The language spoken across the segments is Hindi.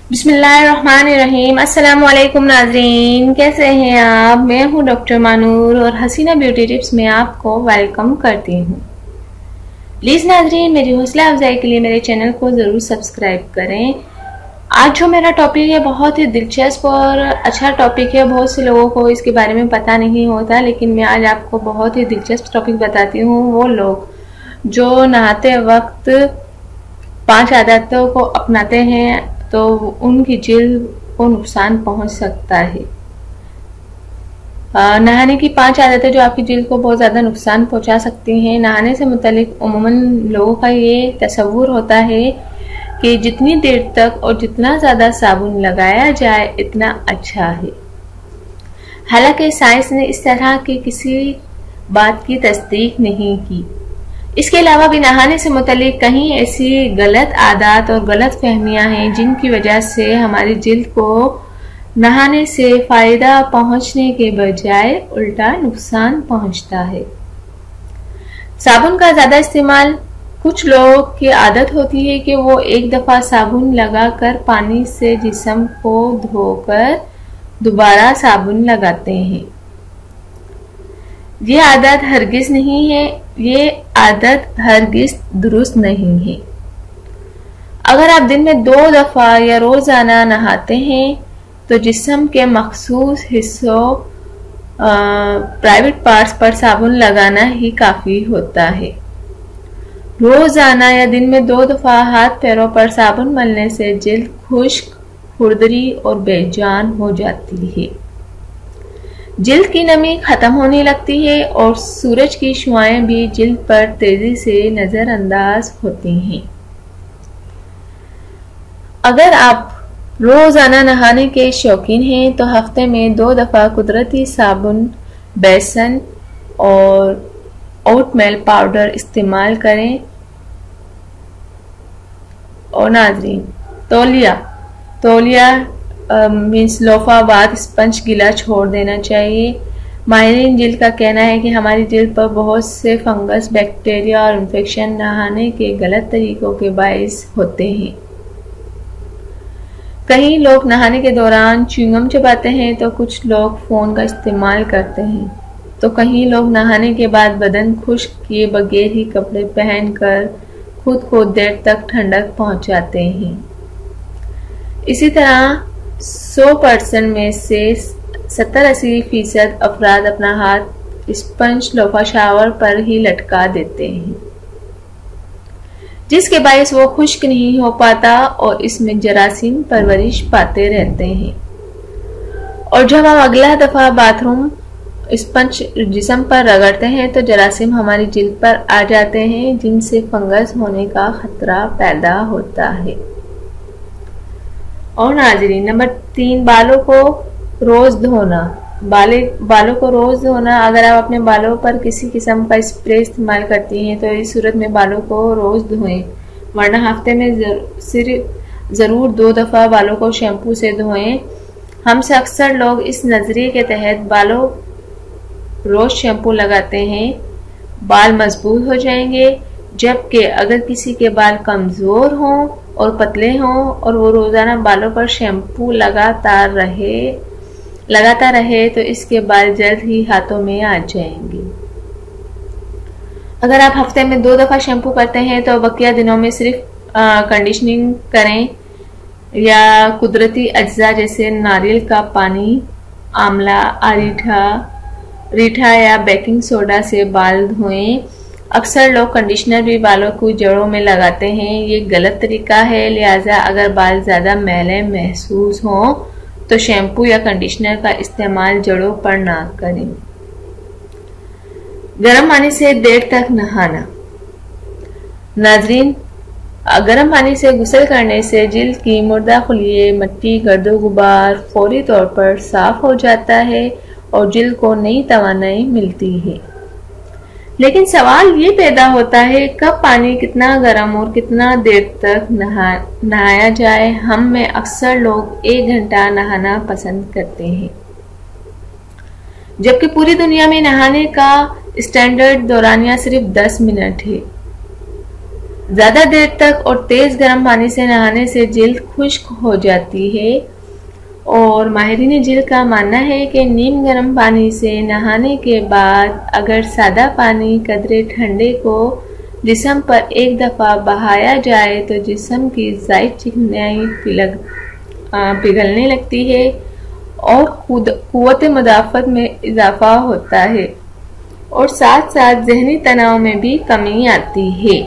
बिस्मिल्लाहिर्रहमानिर्रहीम। अस्सलाम वालेकुम नाज़रीन, कैसे हैं आप? मैं हूं डॉक्टर मानूर और हसीना ब्यूटी टिप्स में आपको वेलकम करती हूं। प्लीज़ नाज़रीन, मेरी हौसला अफजाई के लिए मेरे चैनल को ज़रूर सब्सक्राइब करें। आज जो मेरा टॉपिक है बहुत ही दिलचस्प और अच्छा टॉपिक है। बहुत से लोगों को इसके बारे में पता नहीं होता, लेकिन मैं आज आपको बहुत ही दिलचस्प टॉपिक बताती हूँ। वो लोग जो नहाते वक्त 5 आदतों को अपनाते हैं तो उनकी जिल्द को नुकसान पहुंच सकता है। नहाने की 5 आदतें जो आपकी जिल्द को बहुत ज़्यादा नुकसान पहुंचा सकती हैं। नहाने से मुतालिक उमूमन लोगों का ये तसव्वुर होता है कि जितनी देर तक और जितना ज़्यादा साबुन लगाया जाए इतना अच्छा है। हालांकि साइंस ने इस तरह की किसी बात की तस्दीक नहीं की। इसके अलावा भी नहाने से मुतालिक कहीं ऐसी गलत आदत और गलत फहमियां हैं जिनकी वजह से हमारी जिल्द को नहाने से फायदा पहुंचने के बजाय उल्टा नुकसान पहुंचता है। साबुन का ज्यादा इस्तेमाल, कुछ लोगों की आदत होती है कि वो एक दफा साबुन लगाकर पानी से जिस्म को धोकर दोबारा साबुन लगाते हैं। ये आदत हरगिज नहीं है, ये आदत हरगिज दुरुस्त नहीं है। अगर आप दिन में 2 दफा या रोजाना नहाते हैं तो जिस्म के मखसूस हिस्सों प्राइवेट पार्ट्स पर साबुन लगाना ही काफी होता है। रोजाना या दिन में 2 दफा हाथ पैरों पर साबुन मलने से जिल्द खुश्क, खुरदरी और बेजान हो जाती है। जिल्द की नमी खत्म होने लगती है और सूरज की शुआएं भी जिल्द पर तेजी से नजरअंदाज होती हैं। अगर आप रोजाना नहाने के शौकीन हैं तो हफ्ते में 2 दफा कुदरती साबुन, बेसन और ओटमील पाउडर इस्तेमाल करें। और नाज़रीन, तौलिया मीन्स लोफा बाद स्पंज गीला छोड़ देना चाहिए। माहिरीन जिल्द का कहना है कि हमारी जिल्द पर बहुत से फंगस, बैक्टीरिया और इन्फेक्शन नहाने के गलत तरीकों के बायस होते हैं। कई लोग नहाने के दौरान च्युइंगम चबाते हैं तो कुछ लोग फ़ोन का इस्तेमाल करते हैं, तो कई लोग नहाने के बाद बदन खुश्क किए बगैर ही कपड़े पहनकर खुद को देर तक ठंडक पहुंचाते हैं। इसी तरह 100% में से 70-80% अफराद अपना हाथ स्पंज लोफा शावर पर ही लटका देते हैं, जिसके बायस वो खुश्क नहीं हो पाता और इसमें जरासीम परवरिश पाते रहते हैं। और जब हम अगला दफा बाथरूम स्पंज जिस्म पर रगड़ते हैं तो जरासीम हमारी जिल्द पर आ जाते हैं, जिनसे फंगस होने का खतरा पैदा होता है। और नाज़रीन, नंबर 3, बालों को रोज धोना। बालों को रोज धोना। अगर आप अपने बालों पर किसी किस्म का स्प्रे इस्तेमाल करती हैं तो इस सूरत में बालों को रोज धोएं, वरना हफ्ते में ज़रूर 2 दफा बालों को शैम्पू से धोएं। हमसे अक्सर लोग इस नज़रिए के तहत बालों रोज शैम्पू लगाते हैं, बाल मजबूत हो जाएंगे, जबकि अगर किसी के बाल कमज़ोर हों और पतले हों और वो रोज़ाना बालों पर शैम्पू लगाता रहे तो इसके बाल जल्द ही हाथों में आ जाएंगे। अगर आप हफ्ते में 2 दफा शैम्पू करते हैं तो बकिया दिनों में सिर्फ कंडीशनिंग करें या कुदरती अज्जा जैसे नारियल का पानी, आंवला, रीठा या बेकिंग सोडा से बाल धोएं। अक्सर लोग कंडीशनर भी बालों को जड़ों में लगाते हैं, ये गलत तरीका है। लिहाजा अगर बाल ज़्यादा मैले महसूस हों तो शैम्पू या कंडीशनर का इस्तेमाल जड़ों पर ना करें। गर्म पानी से देर तक नहाना। नाज़रीन, गर्म पानी से गुस्ल करने से जिल्द की मुर्दा खुलिये, मट्टी, गर्दो गुबार फौरी तौर पर साफ हो जाता है और जिल्द को नई तवानाई मिलती है। लेकिन सवाल ये पैदा होता है कब पानी कितना गर्म और कितना देर तक नहाया जाए। हम में अक्सर लोग 1 घंटा नहाना पसंद करते हैं, जबकि पूरी दुनिया में नहाने का स्टैंडर्ड दौरानिया सिर्फ 10 मिनट है। ज़्यादा देर तक और तेज़ गर्म पानी से नहाने से जिल्द खुश्क हो जाती है और माहिरीन जिल्द का मानना है कि नीम गर्म पानी से नहाने के बाद अगर सादा पानी कदरे ठंडे को जिस्म पर एक दफ़ा बहाया जाए तो जिस्म की ज़ायद चिकनाई पिघलने लगती है और क़ुव्वत मुदाफ़त में इजाफा होता है और साथ साथ ज़हनी तनाव में भी कमी आती है।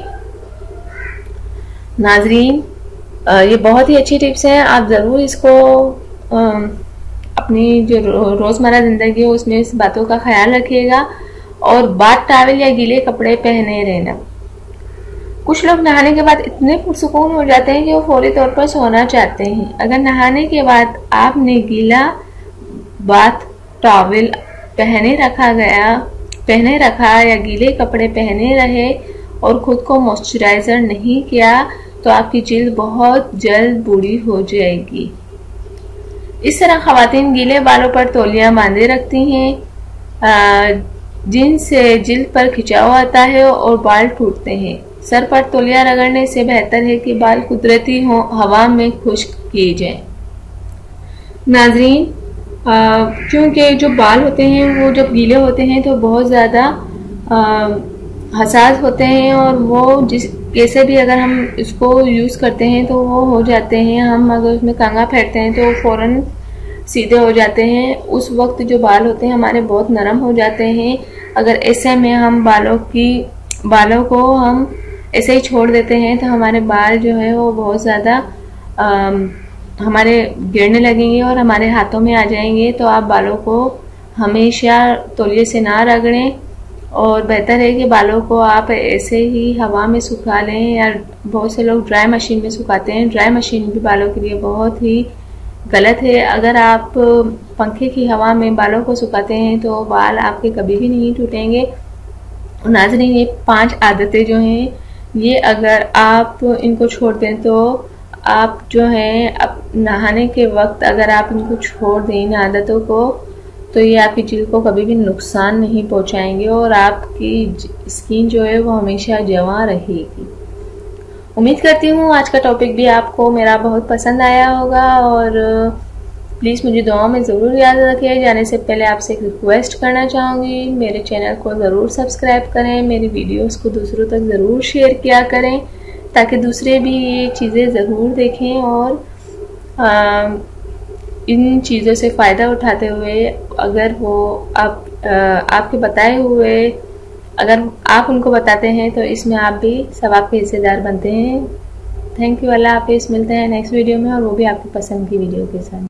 नाज़रीन, ये बहुत ही अच्छी टिप्स हैं, आप ज़रूर इसको अपनी जो रोज़मर्रा ज़िंदगी है उसमें इस बातों का ख्याल रखिएगा और बाथ टॉवल या गीले कपड़े पहने रहना। कुछ लोग नहाने के बाद इतने पुरसुकून हो जाते हैं कि वो फौरी तौर पर सोना चाहते हैं। अगर नहाने के बाद आपने गीला बाथ टॉवल पहने रखा या गीले कपड़े पहने रहे और खुद को मॉइस्चराइज़र नहीं किया तो आपकी जिल्द बहुत जल्द बूढ़ी हो जाएगी। इस तरह ख़वातीन गीले बालों पर तौलियाँ बांधे रखती हैं जिनसे जिल्द पर खिंचाव आता है और बाल टूटते हैं। सर पर तौलिया रगड़ने से बेहतर है कि बाल कुदरती हों, हवा में खुश्क किए जाएं। नाज़रीन, क्योंकि जो बाल होते हैं वो जब गीले होते हैं तो बहुत ज़्यादा हसास होते हैं और वो जिस कैसे भी अगर हम इसको यूज़ करते हैं तो वो हो जाते हैं। हम अगर उसमें कंघा फेंकते हैं तो फ़ौरन सीधे हो जाते हैं। उस वक्त जो बाल होते हैं हमारे बहुत नरम हो जाते हैं। अगर ऐसे में हम बालों को हम ऐसे ही छोड़ देते हैं तो हमारे बाल जो है वो बहुत ज़्यादा हमारे गिरने लगेंगे और हमारे हाथों में आ जाएंगे। तो आप बालों को हमेशा तौलिए से ना रगड़ें और बेहतर है कि बालों को आप ऐसे ही हवा में सुखा लें या बहुत से लोग ड्राई मशीन में सुखाते हैं। ड्राई मशीन भी बालों के लिए बहुत ही गलत है। अगर आप पंखे की हवा में बालों को सुखाते हैं तो बाल आपके कभी भी नहीं टूटेंगे। नाज़रीन, ये 5 आदतें जो हैं ये अगर आप इनको छोड़ दें तो आप जो हैं अब नहाने के वक्त अगर आप इनको छोड़ दें इन आदतों को तो ये आपकी जिल्द को कभी भी नुकसान नहीं पहुंचाएंगे और आपकी स्किन जो है वो हमेशा जवां रहेगी। उम्मीद करती हूँ आज का टॉपिक भी आपको मेरा बहुत पसंद आया होगा और प्लीज़ मुझे दुआओं में ज़रूर याद रखिए। जाने से पहले आपसे एक रिक्वेस्ट करना चाहूँगी, मेरे चैनल को ज़रूर सब्सक्राइब करें, मेरी वीडियोस को दूसरों तक ज़रूर शेयर किया करें ताकि दूसरे भी ये चीज़ें ज़रूर देखें और इन चीज़ों से फ़ायदा उठाते हुए अगर वो आपके बताए हुए अगर आप उनको बताते हैं तो इसमें आप भी सवाब के हिस्सेदार बनते हैं। Thank you. अल्लाह हाफिज़। मिलते हैं नेक्स्ट वीडियो में और वो भी आपकी पसंद की वीडियो के साथ।